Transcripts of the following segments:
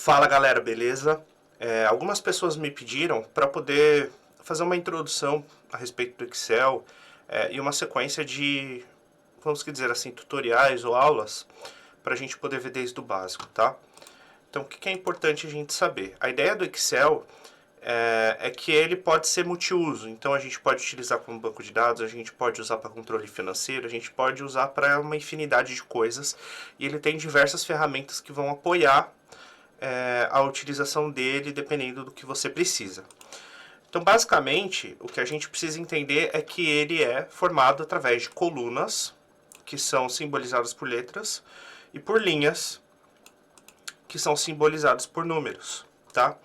Fala galera, beleza? Algumas pessoas me pediram para poder fazer uma introdução a respeito do Excel e uma sequência de, vamos dizer assim, tutoriais ou aulas para a gente poder ver desde o básico, tá? Então o que é importante a gente saber? A ideia do Excel é que ele pode ser multiuso, então a gente pode utilizar como banco de dados, a gente pode usar para controle financeiro, a gente pode usar para uma infinidade de coisas e ele tem diversas ferramentas que vão apoiar a utilização dele dependendo do que você precisa. Então, basicamente, o que a gente precisa entender é que ele é formado através de colunas, que são simbolizadas por letras, e por linhas, que são simbolizadas por números, tá?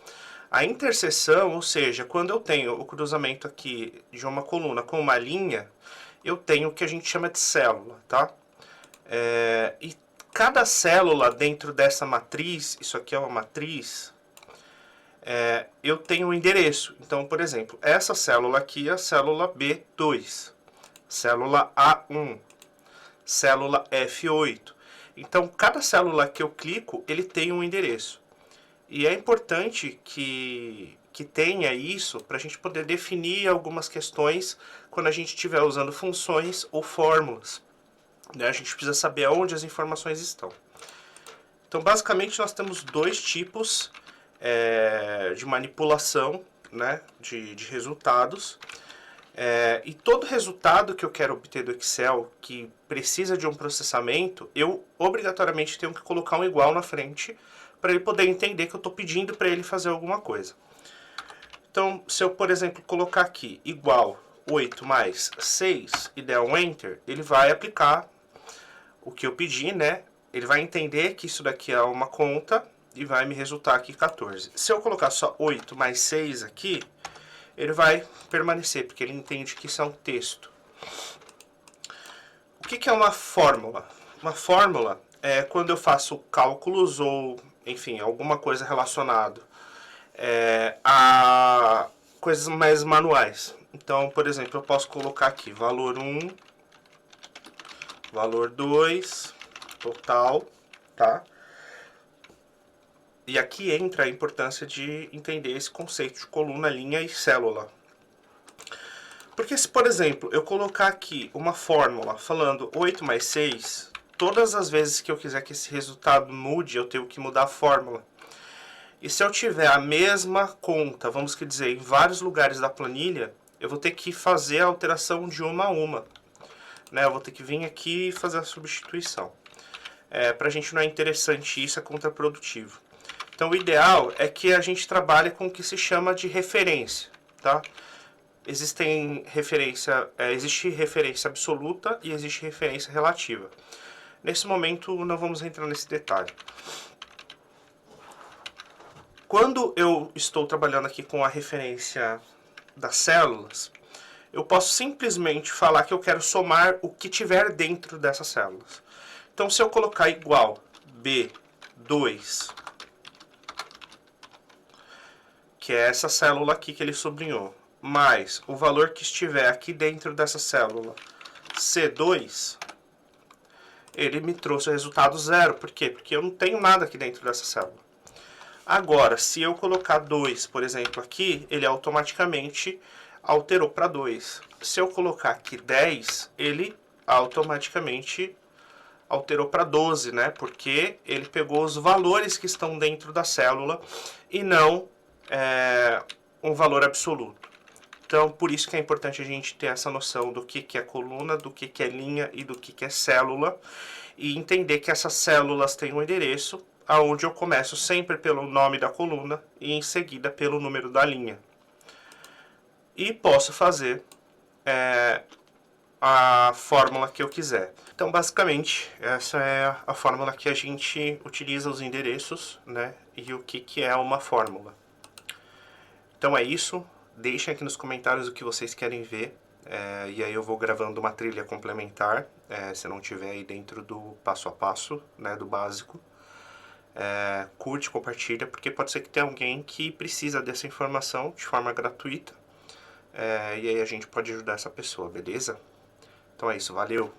A interseção, ou seja, quando eu tenho o cruzamento aqui de uma coluna com uma linha, eu tenho o que a gente chama de célula, tá? E cada célula dentro dessa matriz, isso aqui é uma matriz, eu tenho um endereço. Então, por exemplo, essa célula aqui é a célula B2, célula A1, célula F8. Então, cada célula que eu clico, ele tem um endereço. E é importante que tenha isso para a gente poder definir algumas questões quando a gente estiver usando funções ou fórmulas. A gente precisa saber onde as informações estão. Então, basicamente, nós temos dois tipos de manipulação, né, de resultados. E todo resultado que eu quero obter do Excel, que precisa de um processamento, eu obrigatoriamente tenho que colocar um igual na frente para ele poder entender que eu estou pedindo para ele fazer alguma coisa. Então, se eu, por exemplo, colocar aqui igual 8 mais 6 e der um Enter, ele vai aplicar o que eu pedi, né? Ele vai entender que isso daqui é uma conta e vai me resultar aqui 14. Se eu colocar só 8 mais 6 aqui, ele vai permanecer, porque ele entende que isso é um texto. O que é uma fórmula? Uma fórmula é quando eu faço cálculos ou, enfim, alguma coisa relacionada a coisas mais manuais. Então, por exemplo, eu posso colocar aqui valor 1, valor 2, total, tá? E aqui entra a importância de entender esse conceito de coluna, linha e célula. Porque se, por exemplo, eu colocar aqui uma fórmula falando 8 mais 6, todas as vezes que eu quiser que esse resultado mude, eu tenho que mudar a fórmula. E se eu tiver a mesma conta, vamos dizer, em vários lugares da planilha, eu vou ter que fazer a alteração de uma a uma. Né? Eu vou ter que vir aqui e fazer a substituição. Pra gente não é interessante isso, é contraprodutivo. Então, o ideal é que a gente trabalhe com o que se chama de referência, tá? Existe referência absoluta e existe referência relativa. Nesse momento, não vamos entrar nesse detalhe. Quando eu estou trabalhando aqui com a referência das células, eu posso simplesmente falar que eu quero somar o que tiver dentro dessas células. Então, se eu colocar igual B2, que é essa célula aqui que ele sublinhou, mais o valor que estiver aqui dentro dessa célula, C2, ele me trouxe o resultado zero. Por quê? Porque eu não tenho nada aqui dentro dessa célula. Agora, se eu colocar 2, por exemplo, aqui, ele automaticamente alterou para 2. Se eu colocar aqui 10, ele automaticamente alterou para 12, né? Porque ele pegou os valores que estão dentro da célula e não um valor absoluto. Então, por isso que é importante a gente ter essa noção do que é coluna, do que é linha e do que é célula, e entender que essas células têm um endereço, aonde eu começo sempre pelo nome da coluna e em seguida pelo número da linha. E posso fazer a fórmula que eu quiser. Então, basicamente, essa é a fórmula que a gente utiliza os endereços, né? E o que é uma fórmula. Então é isso. Deixem aqui nos comentários o que vocês querem ver. E aí eu vou gravando uma trilha complementar, se não tiver aí dentro do passo a passo, né, do básico. Curte, compartilha, porque pode ser que tenha alguém que precisa dessa informação de forma gratuita. E aí a gente pode ajudar essa pessoa, beleza? Então é isso, valeu!